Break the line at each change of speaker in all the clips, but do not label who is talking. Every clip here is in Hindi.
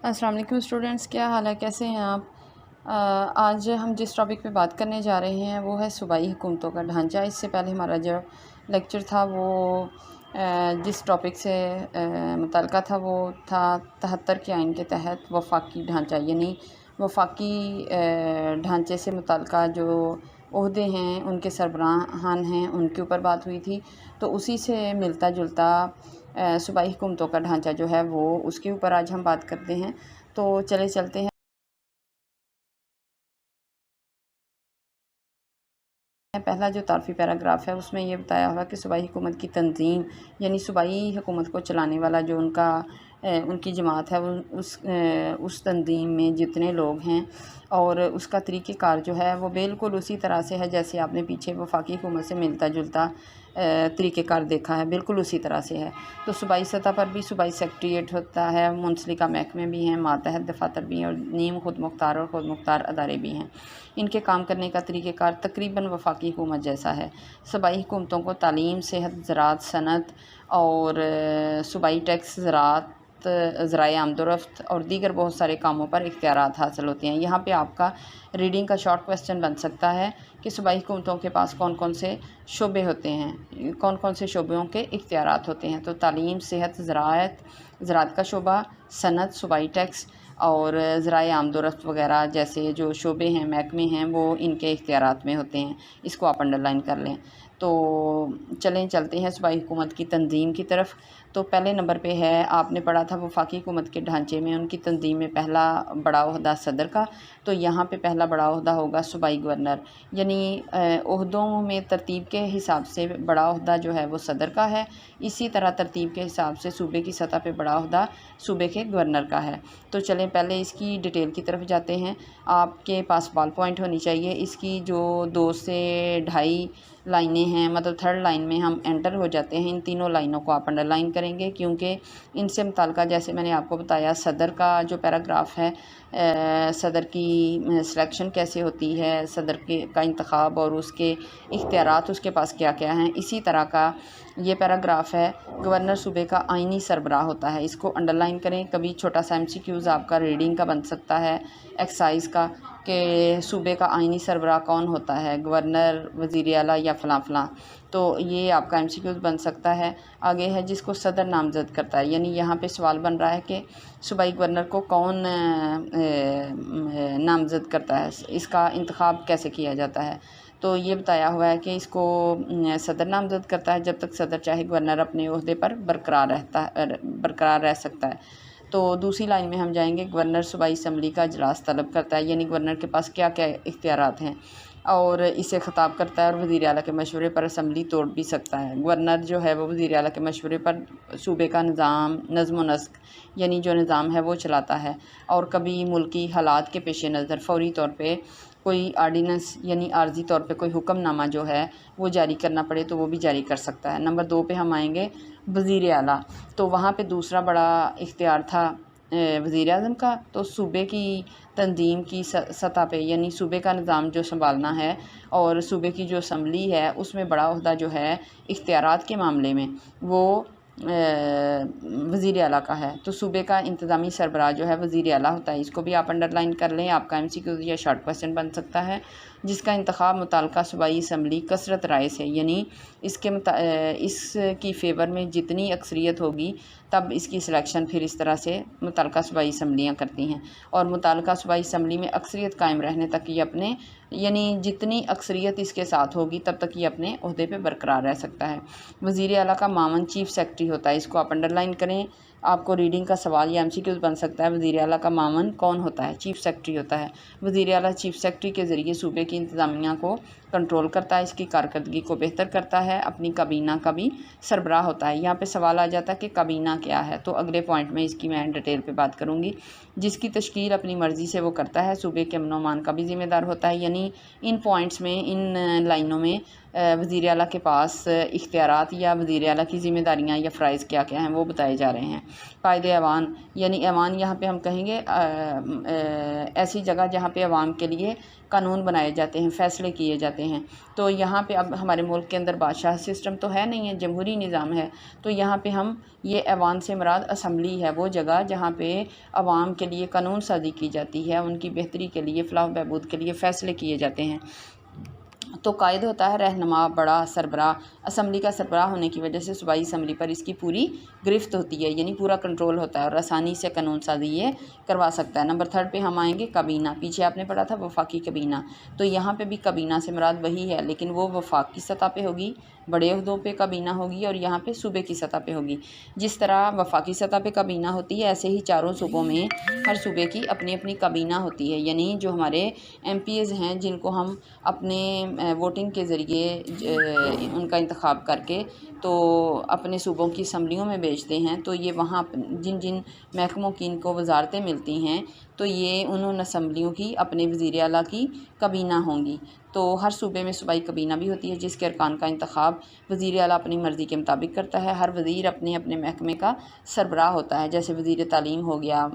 अस्सलाम वालेकुम स्टूडेंट्स, क्या हाल है, कैसे हैं आप। आज हम जिस टॉपिक पे बात करने जा रहे हैं वो है सूबाई हुकूमतों का ढांचा। इससे पहले हमारा जो लेक्चर था वो जिस टॉपिक से मुतल्लिक़ था वो था 73 के आइन के तहत वफाकी ढांचा, यानी वफाकी ढांचे से मुतल्लिक़ जो ओहदे हैं, उनके सरबराहान हैं, उनके ऊपर बात हुई थी। तो उसी से मिलता जुलता सूबाई हुकूमतों का ढांचा जो है वो उसके ऊपर आज हम बात करते हैं। तो चले चलते हैं। पहला जो तारफ़ी पैराग्राफ है उसमें ये बताया हुआ कि सूबाई हुकूमत की तंज़ीम, यानी सूबाई हुकूमत को चलाने वाला जो उनकी जमात है, वो उस तंज़ीम में जितने लोग हैं और उसका तरीक़ेकार जो है वो बिल्कुल उसी तरह से है जैसे आपने पीछे वफाकी हुकूमत से मिलता जुलता तरीक़ेकार देखा है, बिल्कुल उसी तरह से है। तो सूबाई सतह पर भी सूबाई सेक्रेटेरिएट होता है, मुंसलिका महकमे भी हैं, मातहत दफातर भी हैं और नीम खुद मुख्तार और खुद मुख्तार अदारे भी हैं। इनके काम करने का तरीक़ेकार तकरीबन वफाकी हुकूमत जैसा है। सूबाई हुकूमतों को तालीम, सेहत, ज़राअत, सनत और सूबाई टैक्स, ज़राअत, ज़राए आमदोरफ़्त और दीगर बहुत सारे कामों पर इख्तियारात हासिल होते हैं। यहाँ पे आपका रीडिंग का शॉर्ट क्वेश्चन बन सकता है कि सूबाई हुकूमतों के पास कौन कौन से शोबे होते हैं, कौन कौन से शोबों के इख्तियारात होते हैं। तो तालीम, सेहत, ज़राअत का शोबा, सनत, सूबाई टैक्स और ज़राए आमदोरफ़्त वग़ैरह जैसे जो शोबे हैं, महकमे हैं, वो इनके इख्तियारात में होते हैं। इसको आप अंडरलाइन कर लें। तो चलते हैं सूबाई हुकूमत की तंज़ीम की तरफ। तो पहले नंबर पे है, आपने पढ़ा था वफाकी हुकूमत के ढांचे में उनकी तंज़ीम में पहला बड़ा ओहदा सदर का। तो यहाँ पे पहला बड़ा ओहदा होगा सूबाई गवर्नर, यानी ओहदों में तरतीब के हिसाब से बड़ा ओहदा जो है वो सदर का है। इसी तरह तरतीब के हिसाब से सूबे की सतह पे बड़ा ओहदा सूबे के गवर्नर का है। तो चलें पहले इसकी डिटेल की तरफ जाते हैं। आपके पास बॉल पॉइंट होनी चाहिए। इसकी जो 2 से 2.5 लाइनें हैं, मतलब थर्ड लाइन में हम एंटर हो जाते हैं। इन तीनों लाइनों को आप अंडरलाइन करेंगे क्योंकि इनसे मुताल्लिक़ जैसे मैंने आपको बताया सदर का जो पैराग्राफ है, सदर की सिलेक्शन कैसे होती है, सदर का इंतखाब और उसके इख्तियारात उसके पास क्या क्या हैं। इसी तरह का ये पैराग्राफ है, गवर्नर सूबे का आइनी सरबराह होता है। इसको अंडरलाइन करें। कभी छोटा सा MCQs आपका रीडिंग का बन सकता है, एक्सरसाइज का, कि सूबे का आइनी सरबराह कौन होता है, गवर्नर, वज़ीर आला या फ़लाँ फ़लाँ। तो ये आपका MCQs बन सकता है। आगे है जिसको सदर नामज़द करता है, यानी यहाँ पे सवाल बन रहा है कि सूबाई गवर्नर को कौन नामज़द करता है, इसका इंतखाब कैसे किया जाता है। तो ये बताया हुआ है कि इसको सदर नामज़द करता है जब तक सदर चाहे गवर्नर अपने ओहदे पर बरकरार रह सकता है। तो दूसरी लाइन में हम जाएंगे, गवर्नर सूबाई असम्बली का इजलास तलब करता है, यानी गवर्नर के पास क्या क्या इख्तियारात हैं और इसे ख़िताब करता है और वज़ीर आला के मशवरे पर असम्बली तोड़ भी सकता है। गवर्नर जो है वो वज़ीर आला के मशवरे पर सूबे का नज़्म व नस्क, यानी जो निज़ाम है वो चलाता है और कभी मुल्की हालात के पेश नज़र फ़ौरी तौर पे कोई आर्डीनेंस यानी आर्जी तौर पे कोई हुक्मनामा जो है वो जारी करना पड़े तो वो भी जारी कर सकता है। नंबर 2 पे हम आएंगे, वज़ीर आला। तो वहाँ पे दूसरा बड़ा इख्तियार था वज़ीर आज़म का। तो सूबे की तंज़ीम की सतह पे, यानी सूबे का निज़ाम जो संभालना है और सूबे की जो असम्बली है उसमें बड़ा ओहदा जो है इख्तियारात के मामले में वो वज़ीर आला का है। तो सूबे का इंतज़ामी सरबराह जो है वज़ीर आला होता है। इसको भी आप अंडरलाइन कर लें। आपका MCQ या शॉर्ट क्वेश्चन बन सकता है, जिसका इंतखाब मुताल्लिक़ा सूबाई असम्बली कसरत राय से, यानी इसकी फ़ेवर में जितनी अक्सरियत होगी तब इसकी सिलेक्शन फिर इस तरह से मुताल्लिक़ा सूबाई असम्बलियाँ करती हैं और मुताल्लिक़ा सूबाई असम्बली में अक्सरियत कायम रहने तक ये अपने, यानी जितनी अक्सरियत इसके साथ होगी तब तक ये अपने ओहदे पे बरकरार रह सकता है। वज़ीर आला का मामन चीफ़ सेक्रेटरी होता है। इसको आप अंडरलाइन करें। आपको रीडिंग का सवाल या MCQs बन सकता है। वज़ीर आला का मामन कौन होता है? चीफ़ सेक्रेटरी होता है। वज़ीर आला चीफ़ सेक्रेटरी के ज़रिए सूबे की इंतज़ामिया को कंट्रोल करता है, इसकी कारकर्दगी को बेहतर करता है। अपनी काबीना का भी सरबराह होता है। यहाँ पे सवाल आ जाता है कि काबीना क्या है, तो अगले पॉइंट में इसकी मैं डिटेल पे बात करूँगी। जिसकी तश्कील अपनी मर्ज़ी से वो करता है, सूबे के अमन अमान का भी ज़िम्मेदार होता है। यानी इन पॉइंट्स में, इन लाइनों में वज़ीर आला के पास इख्तियारात या वज़ीर आला की ज़िम्मेदारियाँ या फ़राइज़ क्या क्या हैं वो बताए जा रहे हैं। कायदे ऐवान यानी ऐवान यहाँ पे हम कहेंगे ऐसी जगह जहाँ पे अवाम के लिए कानून बनाए जाते हैं, फ़ैसले किए जाते हैं। तो यहाँ पे अब हमारे मुल्क के अंदर बादशाह सिस्टम तो है नहीं है, जमहूरी निज़ाम है। तो यहाँ पे हम ये ऐवान से मुराद असम्बली है, वो जगह जहाँ पे अवाम के लिए कानून साज़ी की जाती है, उनकी बेहतरी के लिए, फ़लाह बहबूद के लिए फ़ैसले किए जाते हैं। तो कायद होता है रहनुमा, बड़ा सरबराह। असम्बली का सरबराह होने की वजह से सूबाई असम्बली पर इसकी पूरी गिरफ्त होती है, यानी पूरा कंट्रोल होता है और आसानी से कानून साज़ी ये करवा सकता है। नंबर 3 पे हम आएंगे काबीना। पीछे आपने पढ़ा था वफाकी काबीना, तो यहाँ पे भी काबीना से मुराद वही है, लेकिन वो वफाक की सतह पे होगी, बड़े अहदों पे काबीना होगी, और यहाँ पे सूबे की सतह पे होगी। जिस तरह वफाकी सतह पे काबीना होती है, ऐसे ही चारों सूबों में हर सूबे की अपनी अपनी काबीना होती है, यानी जो हमारे MPs हैं जिनको हम अपने वोटिंग के ज़रिए उनका इंतखाब करके तो अपने सूबों की असम्बलियों में भेजते हैं। तो ये वहाँ जिन जिन महकमों की इनको वजारतें मिलती हैं, तो ये उन असम्बलियों की अपने वज़ीर आला की काबीना होंगी। तो हर सूबे में सूबाई काबीना भी होती है, जिसके अरकान का इंतखाब वज़ीर आला अपनी मर्ज़ी के मुताबिक करता है। हर वज़ीर अपने अपने महकमे का सरबराह होता है, जैसे वज़ीर तालीम हो गया,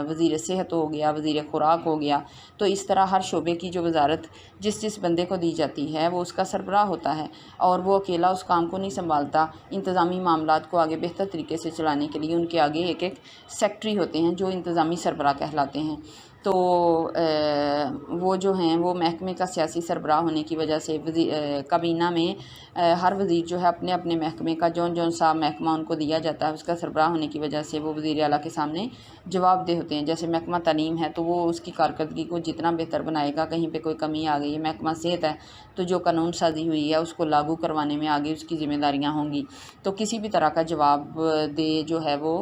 वज़ीर सेहत हो गया, वज़ीर खुराक हो गया। तो इस तरह हर शोबे की जो वजारत जिस बंदे को दी जाती है वो उसका सरबराह होता है, और वो अकेला उस काम को नहीं संभालता। इंतज़ामी मामलात को आगे बेहतर तरीके से चलाने के लिए उनके आगे एक एक सेक्रेटरी होते हैं जो इंतज़ामी सरबराह कहलाते हैं। तो वो जो हैं वो महकमे का सियासी सरबराह होने की वजह से काबीना में हर वज़ीर जो है अपने अपने महकमे का जौन जौन सा महकमा उनको दिया जाता है उसका सरबराह होने की वजह से वो वज़ीर आला के सामने जवाबदेह होते हैं। जैसे महकमा तालीम है तो वो उसकी कारकर्दगी को जितना बेहतर बनाएगा, कहीं पे कोई कमी आ गई है। महकमा सेहत है तो जो कानून साज़ी हुई है उसको लागू करवाने में आगे उसकी ज़िम्मेदारियाँ होंगी। तो किसी भी तरह का जवाब दे जो है वो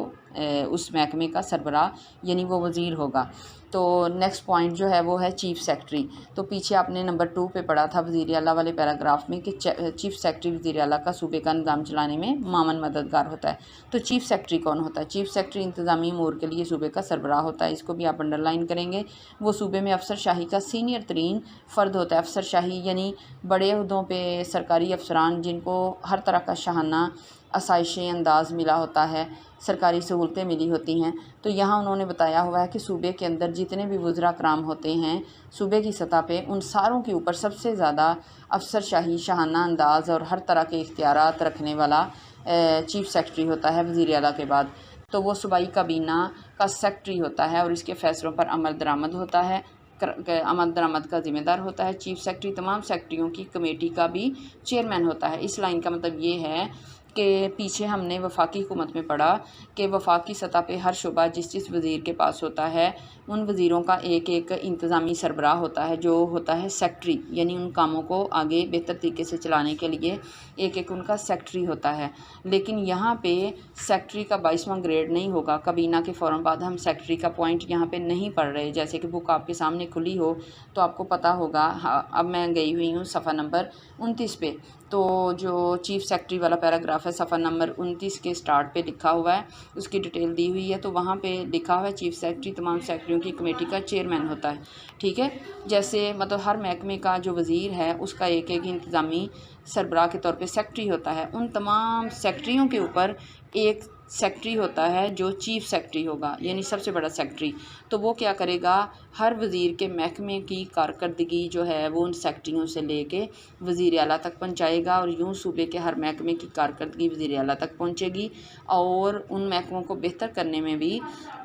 उस महकमे का सरबराह यानी वो वज़ीर होगा। तो नेक्स्ट पॉइंट जो है वो है चीफ़ सेक्रेटरी। तो पीछे आपने नंबर 2 पे पढ़ा था वज़ीर आला वाले पैराग्राफ में कि चीफ़ सेक्रेटरी वज़ीर आला का सूबे का निज़ाम चलाने में मामन मददगार होता है। तो चीफ़ सेक्रेटरी कौन होता है? चीफ़ सेक्रेटरी इंतज़ामी अमूर के लिए सूबे का सरबराह होता है। इसको भी आप अंडरलाइन करेंगे। वो सूबे में अफसरशाही का सीनियर तरीन फ़र्द होता है। अफसरशाही यानी बड़े अहदों पर सरकारी अफसरान जिनको हर तरह का शाहाना आसाइशी अंदाज़ मिला होता है, सरकारी सहूलतें मिली होती हैं। तो यहाँ उन्होंने बताया हुआ है कि सूबे के अंदर जितने भी वज़रा कराम होते हैं सूबे की सतह पे, उन सारों के ऊपर सबसे ज़्यादा अफसरशाही, शाहाना अंदाज़ और हर तरह के इख्तियारात रखने वाला चीफ़ सेक्रेटरी होता है वज़ीर आला के बाद। तो वो सूबाई काबीना का सेक्रेटरी होता है और इसके फ़ैसलों पर अमल दरामद होता है, अमल दरामद का ज़िम्मेदार होता है। चीफ़ सेक्रेटरी तमाम सेक्रेटरियों की कमेटी का भी चेयरमैन होता है। इस लाइन का मतलब ये है कि पीछे हमने वफाकी हुकूमत में पढ़ा कि वफाकी सतह पे हर शुबा जिस वज़ीर के पास होता है उन वज़ीरों का एक एक इंतज़ामी सरबराह होता है जो होता है सेक्रेटरी, यानी उन कामों को आगे बेहतर तरीके से चलाने के लिए एक एक उनका सेक्रेटरी होता है। लेकिन यहाँ पे सेक्रेटरी का 22वां ग्रेड नहीं होगा। काबीना के फ़ौरन बाद हम सेक्रेटरी का पॉइंट यहाँ पे नहीं पढ़ रहे। जैसे कि बुक आपके सामने खुली हो तो आपको पता होगा। हाँ, अब मैं गई हुई हूँ सफ़ा नंबर 29 पे। तो जो चीफ़ सेक्रेटरी वाला पैराग्राफ है सफ़ा नंबर 29 के स्टार्ट पे लिखा हुआ है, उसकी डिटेल दी हुई है। तो वहाँ पे लिखा हुआ है चीफ़ सेक्रेटरी तमाम सेक्रेटरियों की कमेटी का चेयरमैन होता है। ठीक है, जैसे मतलब हर महकमे का जो वज़ीर है उसका एक एक इंतज़ामी सरबराह के तौर पे सेक्रेटरी होता है। उन तमाम सेक्रेटरियों के ऊपर एक सेक्रेटरी होता है जो चीफ़ सेक्रेटरी होगा, यानी सबसे बड़ा सेक्रेटरी। तो वो क्या करेगा, हर वज़ीर के महकमे की कारकर्दगी जो है वो उन सेक्रेटरियों से लेके वज़ीर आला तक पहुंचाएगा, और यूं सूबे के हर महकमे की कारकर्दगी वज़ीर आला तक पहुंचेगी। और उन महकमों को बेहतर करने में भी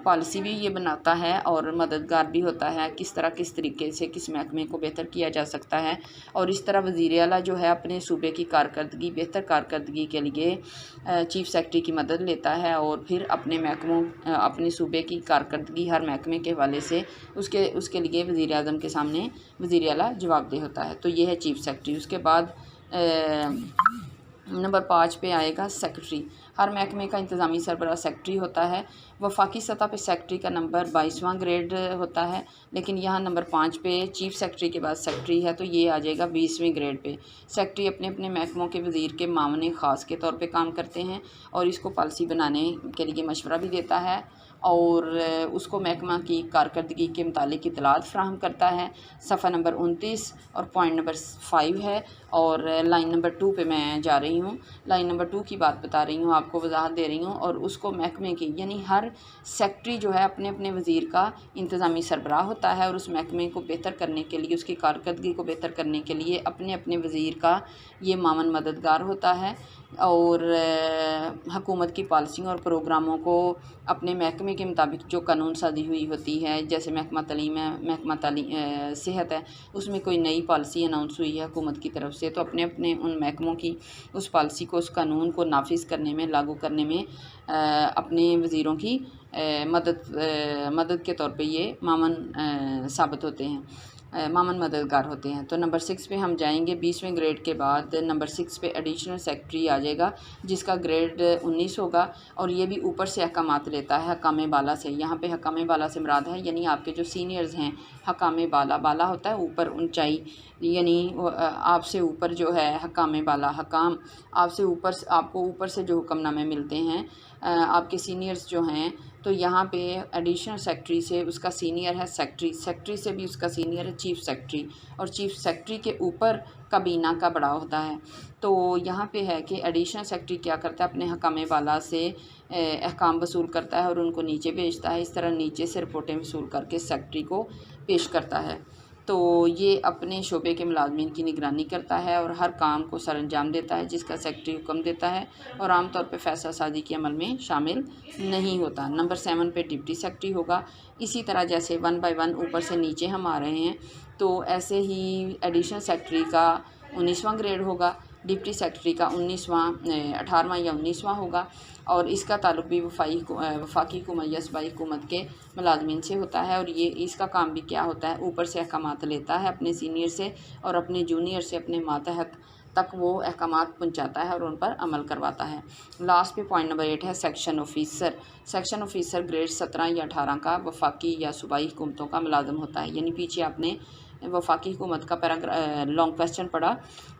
पॉलिसी भी ये बनाता है और मददगार भी होता है, किस तरीके से किस महकमे को बेहतर किया जा सकता है। और इस तरह वज़ीर आला जो है अपने सूबे की कारकर्दगी, बेहतर कारकर्दगी के लिए चीफ़ सेक्रेटरी की मदद लेता है, और फिर अपने महकमों अपने सूबे की कारकर्दगी हर महकमे के हवाले से उसके लिए वज़ीर आज़म के सामने वज़ीर आला जवाबदेह होता है। तो ये है चीफ़ सेक्रेटरी। उसके बाद नंबर 5 पे आएगा सेक्रेटरी। हर महकमे का इंतज़ामी सरबराह सेक्रेटरी होता है। वफाकी सतह पे सेक्रेटरी का नंबर 22वां ग्रेड होता है, लेकिन यहाँ नंबर 5 पे चीफ़ सेक्रेटरी के बाद सेक्रेटरी है तो ये आ जाएगा 20वें ग्रेड पे। सेक्रेटरी अपने अपने महकमों के वज़ीर के मामले ख़ास के तौर पे काम करते हैं और इसको पॉलिसी बनाने के लिए मशवरा भी देता है और उसको महकमा की कारकर्दगी के मुतालिक इतलात फ़राहम करता है। सफ़ा नंबर 29 और पॉइंट नंबर 5 है। और लाइन नंबर 2 पे मैं जा रही हूँ। लाइन नंबर 2 की बात बता रही हूँ, आपको वजाहत दे रही हूँ। और उसको महकमे की यानी हर सेक्रेटरी जो है अपने अपने वज़ीर का इंतज़ामी सरबराह होता है और उस महकमे को बेहतर करने के लिए, उसकी कारकर्दगी को बेहतर करने के लिए अपने अपने वज़ीर का ये मामन मददगार होता है। और हुकूमत की पॉलिसियों और प्रोग्रामों को अपने महकमे के मुताबिक जो कानून साजी हुई होती है, जैसे महकमा तालीम है, महकमा सेहत है, उसमें कोई नई पॉलिसी अनाउंस हुई है हुकूमत की तरफ से, तो अपने अपने उन महकमों की उस पॉलिसी को, उस कानून को नाफिज करने में, लागू करने में अपने वज़ीरों की मदद के तौर पे ये मामन साबित होते हैं, मामन मददगार होते हैं। तो नंबर 6 पे हम जाएंगे। 20वें ग्रेड के बाद नंबर 6 पे एडिशनल सेक्रेटरी आ जाएगा, जिसका ग्रेड 19 होगा और ये भी ऊपर से अहकामात लेता है हकाम बाला से। यहाँ पे हकाम बाला से मुराद है यानी आपके जो सीनियर्स हैं, हकाम बाला, बाला होता है ऊपर, ऊंचाई, यानी आपसे ऊपर जो है हकाम बाला, हकाम आपसे ऊपर, आपको ऊपर से जो हुक्मनामे मिलते हैं, आपके सीनियर्स जो हैं, तो यहाँ पे एडिशनल सेक्रेटरी से उसका सीनियर है सेक्रेटरी, सेक्रेटरी से भी उसका सीनियर है चीफ़ सेक्रेटरी, और चीफ़ सेक्रेटरी के ऊपर काबीना का बड़ा होता है। तो यहाँ पे है कि एडिशनल सेक्रेटरी क्या करता है, अपने हकाम बाला से अहकाम वसूल करता है और उनको नीचे भेजता है। इस तरह नीचे से रिपोर्टें वसूल करके सेक्रेटरी को पेश करता है। तो ये अपने शोबे के मुलाजमीन की निगरानी करता है और हर काम को सर अंजाम देता है जिसका सेक्रेटरी हुक्म देता है, और आमतौर पे फैसला साजी के अमल में शामिल नहीं होता। नंबर 7 पे डिप्टी सेक्रेटरी होगा। इसी तरह जैसे 1 बाय 1 ऊपर से नीचे हम आ रहे हैं, तो ऐसे ही एडिशनल सेक्रेटरी का 19वां ग्रेड होगा, डिप्टी सेक्रेटरी का 18वां या 19वां होगा, और इसका ताल्लुक भी वफाकी हुकूमत या सूबाई हुकूमत के मुलाजमीन से होता है। और ये इसका काम भी क्या होता है, ऊपर से अहकामात लेता है अपने सीनियर से और अपने जूनियर से, अपने मातहत तक वो अहकामात पहुँचाता है और उन पर अमल करवाता है। लास्ट पे पॉइंट नंबर 8 है section officer. Section officer grade 17 या 18 का वफाकी या सूबाई हुकूमतों का मुलाजम होता है। यानी पीछे आपने वफाकी हुकूमत का लॉन्ग क्वेश्चन पढ़ा,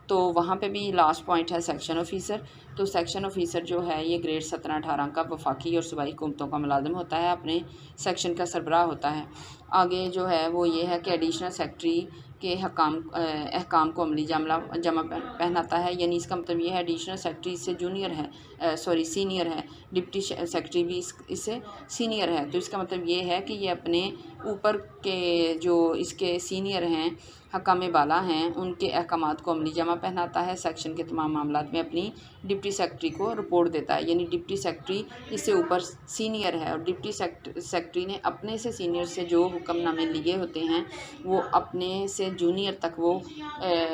तो वहाँ पे भी लास्ट पॉइंट है सेक्शन ऑफिसर। तो सेक्शन ऑफिसर जो है ये ग्रेड 17-18 का वफाकी और सूबाई हुकूमतों का मुलाजम होता है, अपने सेक्शन का सरबराह होता है। आगे जो है वो ये है कि एडिशनल सेक्रेटरी के अहकाम को अमली जमा पहनाता है। यानी इसका मतलब ये है एडिशनल सेक्रेटरी इससे जूनियर है, सीनियर है, डिप्टी सेक्रेटरी भी इससे सीनियर है। तो इसका मतलब ये है कि ये अपने ऊपर के जो इसके सीनियर हैं, हकाम बाला हैं, उनके अहकामात को अमली जमा पहनाता है, सेक्शन के तमाम मामलात में अपनी डिप्टी सेक्रेटरी को रिपोर्ट देता है। यानी डिप्टी सेक्रेटरी इससे ऊपर सीनियर है और डिप्टी सेक्रेटरी ने अपने से सीनियर से जो हुक्मनामे लिए होते हैं वो अपने से जूनियर तक वो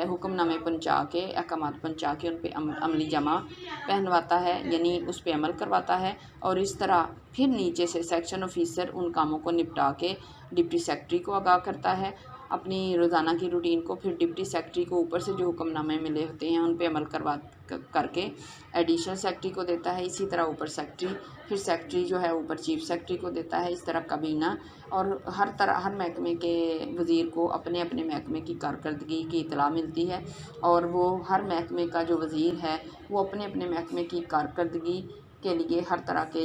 हुक्मनामे पहुँचा के, अहकामात पहुँचा के उन पर अमली जमा पहनवाता है, यानी उस पर अमल करवाता है। और इस तरह फिर नीचे से सेक्शन ऑफिसर उन कामों को निपटा के डिप्टी सेक्रेटरी को आगाह करता है अपनी रोज़ाना की रूटीन को। फिर डिप्टी सेक्रेटरी को ऊपर से जो हुक्मनामे मिले होते हैं उन पे अमल करके एडिशनल सेक्रेटरी को देता है। इसी तरह ऊपर सेक्रेटरी, फिर सेक्रेटरी जो है ऊपर चीफ सेक्रेटरी को देता है। इस तरह काबीना और हर महकमे के वज़ीर को अपने अपने महकमे की कारकर्दगी की इतला मिलती है, और वो हर महकमे का जो वज़ीर है वो अपने अपने महकमे की कारकर्दगी के लिए हर तरह के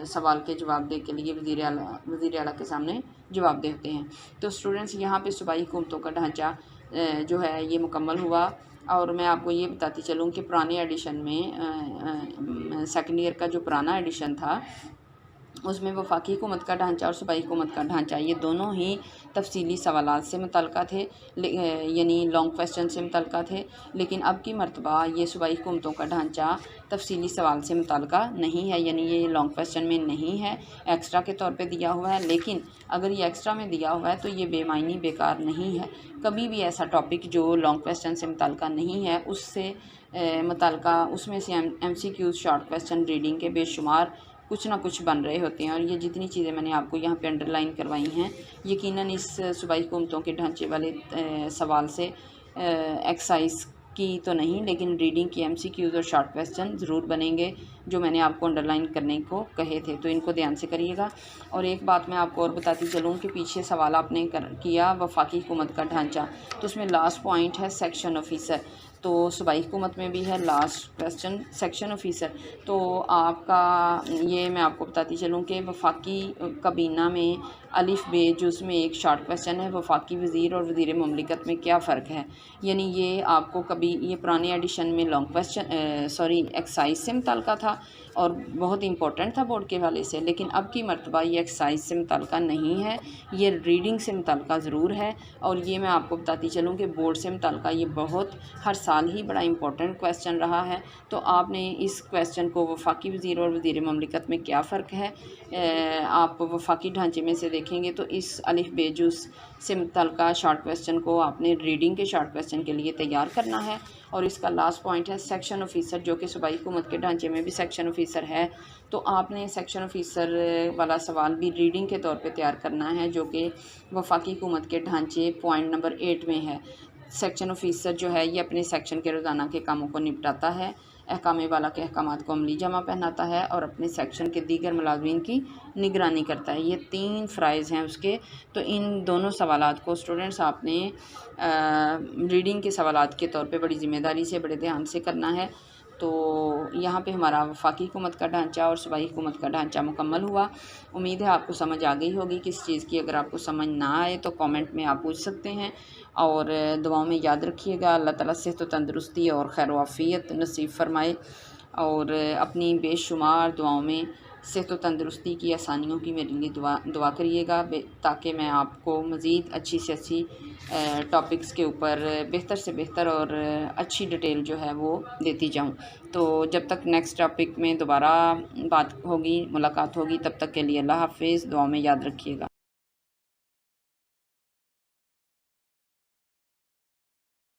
सवाल के जवाब दे के लिए वज़ीर आला के सामने जवाब देते हैं। तो स्टूडेंट्स यहाँ पे सूबाई हुकूमतों का ढांचा जो है ये मुकम्मल हुआ। और मैं आपको ये बताती चलूँ कि पुराने एडिशन में सेकंड ईयर का जो पुराना एडिशन था उसमें वफाकी हुकूमत का ढांचा और सूबाई हुकूमत का ढांचा ये दोनों ही तफसीली सवालात से मुतल्लिक़ थे, यानी लॉन्ग क्वेश्चन से मुतल्लिक़ थे। लेकिन अब की मरतबा ये सूबाई हुकूमतों का ढांचा तफसीली सवाल से मुतल्लिक़ नहीं है, यानी ये लॉन्ग क्वेश्चन में नहीं है, एक्स्ट्रा के तौर पे दिया हुआ है। लेकिन अगर ये एक्स्ट्रा में दिया हुआ है तो ये बेमायनी बेकार नहीं है। कभी भी ऐसा टॉपिक जो लॉन्ग क्वेश्चन से मुतल्लिक़ नहीं है उससे मुतल्लिक़ उसमें से MCQs शॉर्ट क्वेश्चन रीडिंग के बेशुमार कुछ ना कुछ बन रहे होते हैं। और ये जितनी चीज़ें मैंने आपको यहाँ पे अंडरलाइन करवाई हैं यकीनन इस सूबाई हुकूमतों के ढांचे वाले सवाल से एक्सरसाइज की तो नहीं, लेकिन रीडिंग की MCQs और शॉर्ट क्वेश्चन ज़रूर बनेंगे जो मैंने आपको अंडरलाइन करने को कहे थे, तो इनको ध्यान से करिएगा। और एक बात मैं आपको और बताती चलूँ कि पीछे सवाल आपने किया वफाकी हुकूमत का ढांचा, तो उसमें लास्ट पॉइंट है सेक्शन ऑफिसर। तो सूबाई हुकूमत में भी है। लास्ट क्वेश्चन सेक्शन ऑफिसर, तो आपका ये मैं आपको बताती चलूँ कि वफाकी काबीना में अलिफ बे जुज़ में एक शॉर्ट क्वेश्चन है, वफाकी वज़ीर और वज़ीर ममलिकत में क्या फ़र्क है। यानी ये आपको कभी ये पुराने एडिशन में लॉन्ग क्वेश्चन एक्सरसाइज से मुतल्लिक़ था और बहुत इंपॉर्टेंट था बोर्ड के हवाले से, लेकिन अब की मरतबा ये एक्सरसाइज से मुतल्लिक़ नहीं है, ये रीडिंग से मुतल्लिक़ ज़रूर है। और ये मैं आपको बताती चलूँ कि बोर्ड से मुतल्लिक़ ये बहुत हर साल ही बड़ा इंपॉर्टेंट क्वेश्चन रहा है। तो आपने इस क्वेश्चन को वफाकी वज़ीर और वज़ीर ममलिकत में क्या फ़र्क है, आप वफाकी ढांचे में से देखेंगे तो इस अलिफ बेजुज़ से मुतल्लिक़ शॉर्ट क्वेश्चन को आपने रीडिंग के शॉर्ट क्वेश्चन के लिए तैयार करना है। और इसका लास्ट पॉइंट है सेक्शन ऑफिसर, जो कि सूबाई हुकूमत के ढांचे में भी सेक्शन ऑफिसर है। तो आपने सेक्शन ऑफिसर वाला सवाल भी रीडिंग के तौर पे तैयार करना है, जो कि वफाकी हुकूमत के ढांचे पॉइंट नंबर 8 में है। सेक्शन ऑफिसर जो है ये अपने सेक्शन के रोज़ाना के कामों को निपटाता है, अहकाम वाला के अहकामात को अमली जमा पहनाता है और अपने सेक्शन के दीगर मुलाज़मीन की निगरानी करता है। ये 3 फ़राइज़ हैं उसके। तो इन दोनों सवालात को स्टूडेंट्स आपने रीडिंग के सवालात के तौर पे बड़ी ज़िम्मेदारी से, बड़े ध्यान से करना है। तो यहाँ पे हमारा वफाकी हुकूमत का ढांचा और सूबाई हुकूमत का ढांचा मुकम्मल हुआ। उम्मीद है आपको समझ आ गई होगी किस चीज़ की। अगर आपको समझ ना आए तो कमेंट में आप पूछ सकते हैं। और दुआओं में याद रखिएगा। अल्लाह ताला सेहत व तंदुरुस्ती और खैर आफ़ियत नसीब फ़रमाए। और अपनी बेशुमार दुआओं में सेहत व तंदुरुस्ती की आसानियों की मेरे लिए दुआ करिएगा, ताकि मैं आपको मज़ीद अच्छी से अच्छी टॉपिक्स के ऊपर बेहतर से बेहतर और अच्छी डिटेल जो है वो देती जाऊं। तो जब तक नेक्स्ट टॉपिक में दोबारा बात होगी, मुलाकात होगी, तब तक के लिए अल्लाह हाफ़िज़। दुआ में याद रखिएगा।